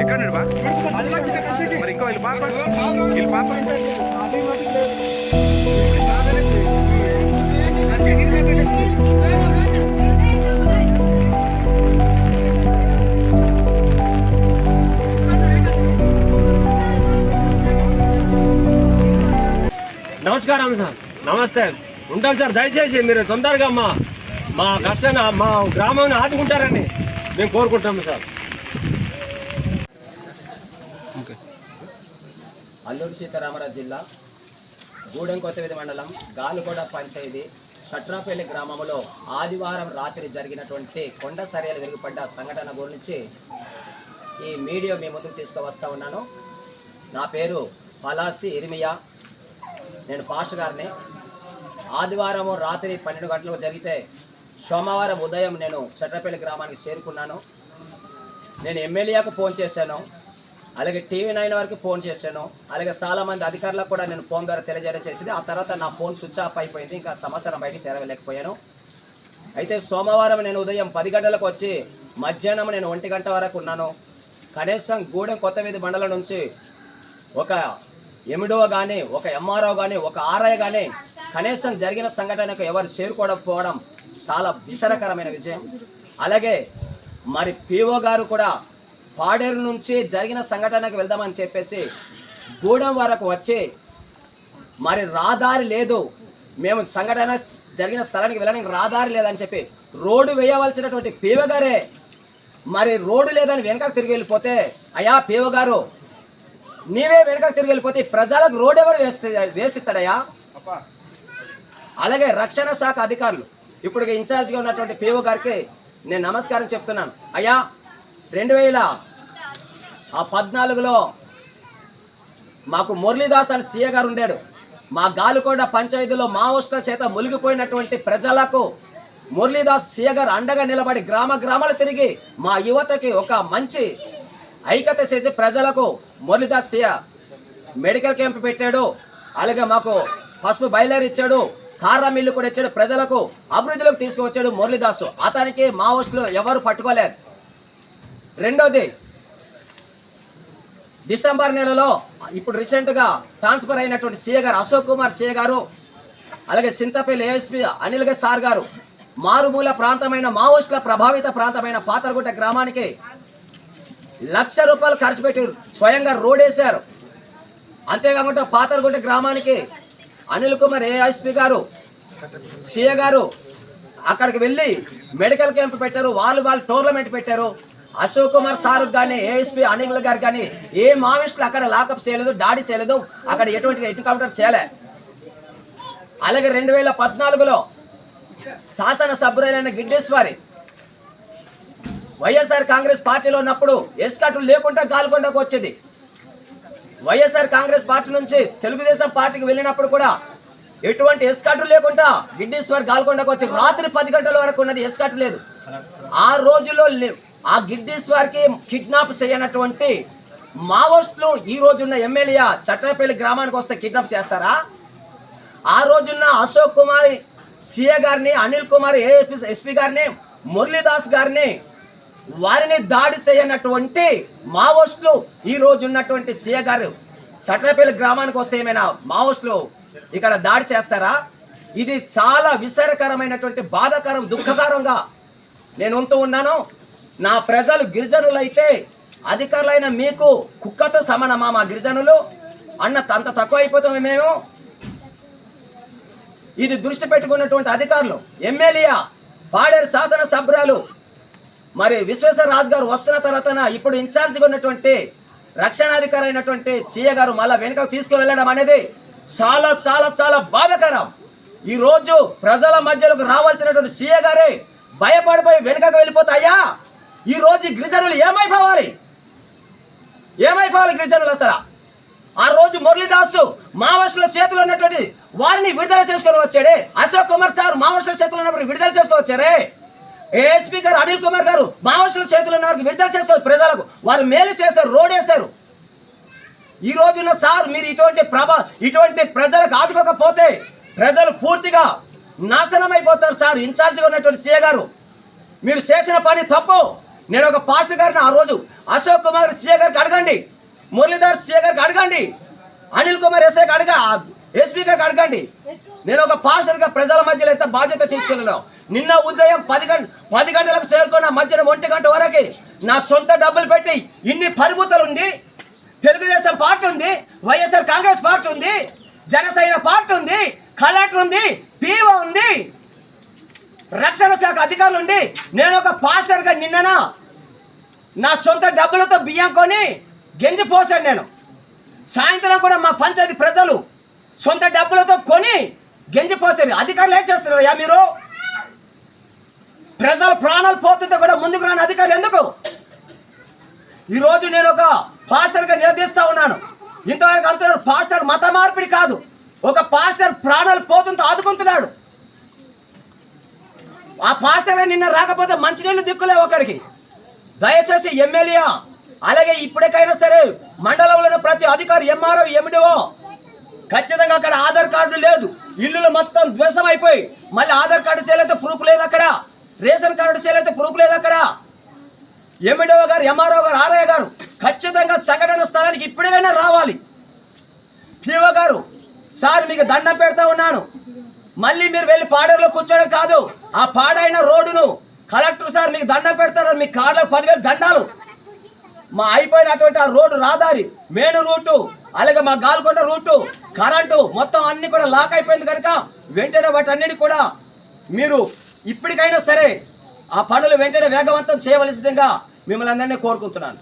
ఎక్కడ మరి ఇంకో వీళ్ళు పాప నమస్కారం సార్, నమస్తే. ఉంటాం సార్, దయచేసి మీరు తొందరగా మా కష్టాన్ని మా గ్రామాన్ని ఆదుకుంటారని మేము కోరుకుంటాము సార్. అల్లూరు సీతారామరాజు జిల్లా గూడెం కొత్తవీధి మండలం గాలుగొడ పంచాయతీ షట్రాపల్లి గ్రామంలో ఆదివారం రాత్రి జరిగినటువంటి కొండ సర్యలు విరిగిపడ్డ సంఘటన గురించి ఈ మీడియా మీ ముందుకు తీసుకువస్తా ఉన్నాను. నా పేరు పలాసి ఇర్మియా, నేను పాష గారిని. ఆదివారం రాత్రి 12 గంటలకు జరిగితే సోమవారం ఉదయం నేను షట్రాపల్లి గ్రామానికి చేరుకున్నాను. నేను ఎమ్మెల్యేకు ఫోన్ చేశాను, అలాగే TV9 వరకు ఫోన్ చేశాను, అలాగే చాలామంది అధికారులకు కూడా నేను ఫోన్ ద్వారా తెలియజేయడం చేసింది. ఆ తర్వాత నా ఫోన్ స్విచ్ ఆఫ్ అయిపోయింది, ఇంకా సమస్యను బయటికి చేరలేకపోయాను. అయితే సోమవారం నేను ఉదయం 10 గంటలకు వచ్చి మధ్యాహ్నం నేను 1 గంట వరకు ఉన్నాను. కనీసం గూడెం కొత్తవీధి మండలం నుంచి ఒక ఎండిఓ కానీ, ఒక MRO కానీ, ఒక RI కానీ కనీసం జరిగిన సంఘటనకు ఎవరు చేరుకోవడం చాలా విసరకరమైన విజయం. అలాగే మరి PO గారు కూడా పాడేరు నుంచి జరిగిన సంఘటనకు వెళ్దామని చెప్పేసి గూడెం వరకు వచ్చి మరి రహదారి లేదు, మేము సంఘటన జరిగిన స్థలానికి వెళ్ళడానికి రహదారి లేదని చెప్పి రోడ్డు వేయవలసినటువంటి PO గారే మరి రోడ్డు లేదని వెనకకు తిరిగి వెళ్ళిపోతే, అయ్యా PO గారు నీవే వెనకకు తిరిగి వెళ్ళిపోతే ప్రజలకు రోడ్ ఎవరు వేసిస్తాడయ్యా? అలాగే రక్షణ శాఖ అధికారులు ఇప్పుడు ఇన్ఛార్జ్గా ఉన్నటువంటి PO గారికి నేను నమస్కారం చెప్తున్నాను. అయ్యా 2014లో మాకు మురళీదాస్ అని CA గారు ఉండాడు. మా గాలుకొండ పంచాయతీలో మావోయిస్టుల చేత మునిగిపోయినటువంటి ప్రజలకు మురళీదాస్ CA గారు అండగా నిలబడి గ్రామాలు తిరిగి మా యువతకి ఒక మంచి ఐక్యత చేసి ప్రజలకు మురళీదాస్ CA మెడికల్ క్యాంప్ పెట్టాడు. అలాగే మాకు పసుపు బయలుదేరి ఇచ్చాడు, కారా మిల్లు కూడా ఇచ్చాడు, ప్రజలకు అభివృద్ధిలోకి తీసుకువచ్చాడు మురళీదాసు. అతనికి మావోయిస్టులు ఎవరు పట్టుకోలేదు. రెండోది, డిసెంబర్ నెలలో ఇప్పుడు రీసెంట్గా ట్రాన్స్ఫర్ అయినటువంటి CA గారు అశోక్ కుమార్ CA గారు, అలాగే సింతపల్లి ASP అనిల్ సార్ గారు మారుమూల ప్రాంతమైన మావోయిస్టుల ప్రభావిత ప్రాంతమైన పాతరగుట్ట గ్రామానికి ₹1,00,000 ఖర్చు పెట్టి స్వయంగా రోడ్ వేశారు. అంతేకాకుండా పాతరగుట్ట గ్రామానికి అనిల్ కుమార్ ASP గారు CA గారు అక్కడికి వెళ్ళి మెడికల్ క్యాంప్ పెట్టారు, వాలీబాల్ టోర్నమెంట్ పెట్టారు. అశోక్ కుమార్ సార్ కానీ ASP అనిల్ గారు కానీ ఏ మావోయిస్టులు అక్కడ లాకప్ చేయలేదు, దాడి చేయలేదు, అక్కడ ఎటువంటి ఎన్కౌంటర్ చేయలే. అలాగే 2014లో శాసన సభ్యులైన గిడ్డేశ్వరి వైఎస్ఆర్ కాంగ్రెస్ పార్టీలో ఉన్నప్పుడు ఎస్కాట్లు లేకుండా గాలుకొండకు వచ్చేది. వైఎస్ఆర్ కాంగ్రెస్ పార్టీ నుంచి తెలుగుదేశం పార్టీకి వెళ్ళినప్పుడు కూడా ఎటువంటి ఎస్కాట్లు లేకుండా గిడ్డేశ్వర్ గాలుకొండకు వచ్చి రాత్రి 10 గంటల వరకు ఉన్నది, ఎస్కాట్ లేదు. ఆ రోజుల్లో ఆ గిడ్డేశ్వర్కి కిడ్నాప్ చేయనటువంటి మావోయిస్టులు ఈ రోజున్న ఎమ్మెల్యే చట్రపల్లి గ్రామానికి వస్తే కిడ్నాప్ చేస్తారా? ఆ రోజున్న అశోక్ కుమార్ CA గారిని, అనిల్ కుమార్ ASP గారిని, మురళీదాస్ గారిని వారిని దాడి చేయనటువంటి మావోయిస్టులు ఈ రోజు ఉన్నటువంటి CA గారు చట్రపల్లి గ్రామానికి వస్తే ఏమైనా మావోయిస్టులు ఇక్కడ దాడి చేస్తారా? ఇది చాలా విచారకరమైనటువంటి బాధాకరం, దుఃఖకరంగా నేను ఉంటూ ఉన్నాను. నా ప్రజలు గిరిజనులైతే అధికారులైన మీకు కుక్కతో సమానమా? మా గిరిజనులు అంత తక్కువ అయిపోతాము మేము? ఇది దృష్టి పెట్టుకున్నటువంటి అధికారులు, ఎమ్మెల్యే, పాడేరు శాసన సభ్యురాలు మరి విశ్వేశ్వర రాజు గారు వస్తున్న తర్వాత ఇప్పుడు ఇన్ఛార్జిగా ఉన్నటువంటి రక్షణాధికారి అయినటువంటి CA గారు మళ్ళీ వెనుకకు తీసుకువెళ్ళడం అనేది చాలా చాలా చాలా బాధాకరం. ఈరోజు ప్రజల మధ్యలోకి రావాల్సినటువంటి CA గారే భయపడిపోయి వెనుకకు వెళ్ళిపోతాయా? ఈరోజు గిరిజనులు ఏమైపోవాలి గిరిజనులు? అసలు ఆ రోజు మురళీదాసు మావోయిస్టుల చేతిలో ఉన్నటువంటి వారిని విడుదల చేసుకొని వచ్చాడే, అశోక్ కుమార్ సార్ మావోయిస్టుల చేతిలో ఉన్నప్పుడు విడుదల చేసుకొని వచ్చారే, ASP గారు అనిల్ కుమార్ గారు మావోయిస్టుల చేతిలో ఉన్న వారికి విడుదల చేసుకొని ప్రజలకు వారు మేలు చేశారు, రోడ్ వేశారు. ఈ రోజున సార్ మీరు ఇటువంటి ప్రజలకు ఆదుకోకపోతే ప్రజలు పూర్తిగా నాశనం అయిపోతారు సార్. ఇన్ఛార్జిగా ఉన్నటువంటి సీఏ గారు మీరు చేసిన పని తప్పు. నేను ఒక పాస్టర్ గారిని ఆ రోజు అశోక్ కుమార్ సీఏ గారికి అడగండి, మురళీధర్ సీఏ గారికి అడగండి, అనిల్ కుమార్ ఎస్పీ గారికి అడగండి. నేను ఒక పాస్టర్గా ప్రజల మధ్యలో అయితే బాధ్యత తీసుకెళ్ళాను. నిన్న ఉదయం 10 గంటలకు చేరుకున్న మధ్యాహ్నం 1 గంట వరకు నా సొంత డబ్బులు పెట్టి ఇన్ని పరిమితులు ఉంది. తెలుగుదేశం పార్టీ ఉంది, వైఎస్ఆర్ కాంగ్రెస్ పార్టీ ఉంది, జనసేన పార్టీ ఉంది, కలెక్టర్ ఉంది, పీఓ ఉంది, రక్షణ శాఖ అధికారులు ఉండి నేను ఒక పాస్టర్గా నిన్ననా నా సొంత డబ్బులతో బియ్యం కొని గెంజి పోసాను. నేను సాయంత్రం కూడా మా పంచాయతీ ప్రజలు సొంత డబ్బులతో కొని గెంజి పోసారు. అధికారులు ఏం చేస్తున్నారయ్యా మీరు? ప్రజల ప్రాణాలు పోతుంటే కూడా ముందుకు రాని అధికారులు ఎందుకు? ఈరోజు నేను ఒక పాస్టర్గా నిలదీస్తా ఉన్నాను. ఇంతవరకు అంటున్నారు పాస్టర్ మత మార్పిడి కాదు, ఒక పాస్టర్ ప్రాణాలు పోతుంటే ఆదుకుంటున్నాడు. ఆ పాస్టర్ నిన్న రాకపోతే మంచినీళ్ళు దిక్కులే ఒకడికి. దయచేసి ఎమ్మెల్యే అలాగే ఇప్పటికైనా సరే మండలంలో ప్రతి అధికారి ఎంఆర్ఓ ఎండిఓ ఖచ్చితంగా అక్కడ ఆధార్ కార్డు లేదు, ఇల్లులు మొత్తం ధ్వంసం అయిపోయి మళ్ళీ ఆధార్ కార్డు సేలైతే ప్రూఫ్ లేదు అక్కడ, రేషన్ కార్డు సేలైతే ప్రూఫ్ లేదు అక్కడ. ఎండిఓ గారు, ఎంఆర్ఓ గారు, ఆర్ఐ గారు ఖచ్చితంగా సంఘటన స్థలానికి ఇప్పటికైనా రావాలి. పీఓ గారు సార్ మీకు దండం పెడతా ఉన్నాను, మళ్ళీ మీరు వెళ్ళి పాడేరులో కూర్చోడం కాదు, ఆ పాడైన రోడ్డును కలెక్టర్ సార్ మీకు దండం పెడతారు, మీ కార్డులకు 10,000 దండాలు. మా అయిపోయినటువంటి ఆ రోడ్డు రహదారి మేను రూటు అలాగే మా గాల్కొండ రూటు కరెంటు మొత్తం అన్ని కూడా లాక్ అయిపోయింది కనుక వెంటనే వాటన్నిటి కూడా మీరు ఇప్పటికైనా సరే ఆ పనులు వెంటనే వేగవంతం చేయవలసిందిగా మిమ్మల్ని అందరినీ కోరుకుంటున్నాను.